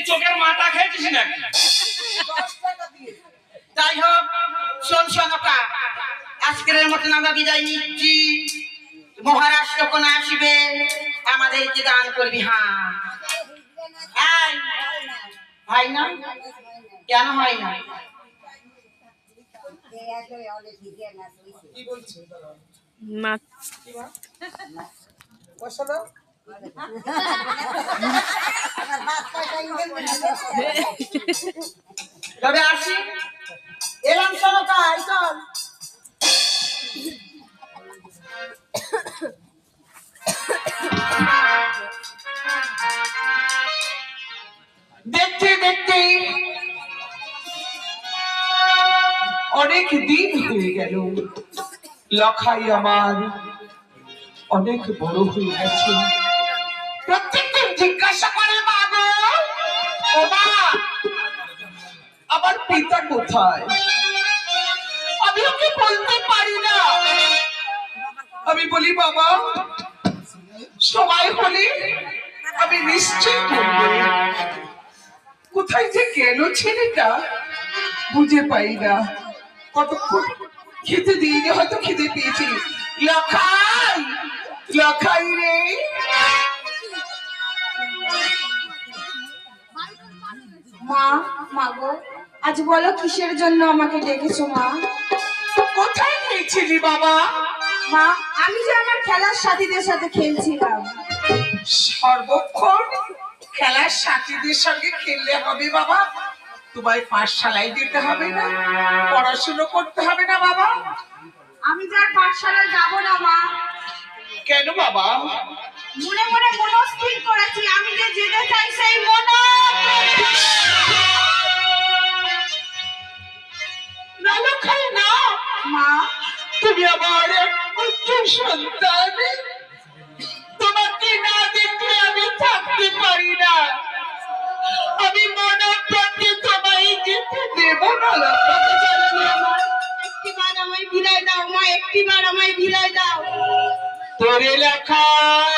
চোখের মাথা খেয়েছিস না? যাই হোক, শোন শোনকা, আজকের মতন আমরা বিদায় নিচ্ছি। মহারাজ যখন আসবে আমাদেরকে দান করবি। হ্যাঁ, হয় না? কেন হয় না? তবে আসি, এলাম শোনকা, চল। দেখতে দেখতে অনেক দিন হয়ে গেল, লখাই আমার অনেক বড় হয়ে গেছে। প্রত্যেকদিন জিজ্ঞাসা করে, মা গো, ও মা, আমার পিতা কোথায়? আমি ওকে বলতে পারি না। আমি বলি, বাবা, সময় হলে আমি নিশ্চয়ই বলবো। কোথায় যে গেল ছেলেটা বুঝে পাই না। কতক্ষণ খেতে দিয়ে হয়তো খিদে পেয়েছি। লখাই, লখাই রে। মা, মা গো, আজ বলো কিসের জন্য আমাকে ডেকেছো মা? কোথায় গিয়েছিলি বাবা? মা, আমি যে আমার খেলার সাথীদের সাথে খেলছিলাম। সর্বক্ষণ খেলার সাথীদের সঙ্গে খেললে হবে বাবা? তোমায় পাঠশালায় যেতে হবে না? পড়াশুনো করতে হবে না বাবা? আমি যার পাঠশালায় যাব না মা। কেন বাবা? মনে মনে মনস্থির করেছি, আমি যে যেতে চাই সেই মন। না লখাই না মা, তুমি আমার একমাত্র সন্তান, তোমাকে না দেখলে আমি থাকতে পারি না। আমি মনে প্রাণে তোমায় যেতে দেব না। একটিবার আমায় বিদায় দাও মা, একটিবার আমায় বিদায় দাও। তোরে লেখাই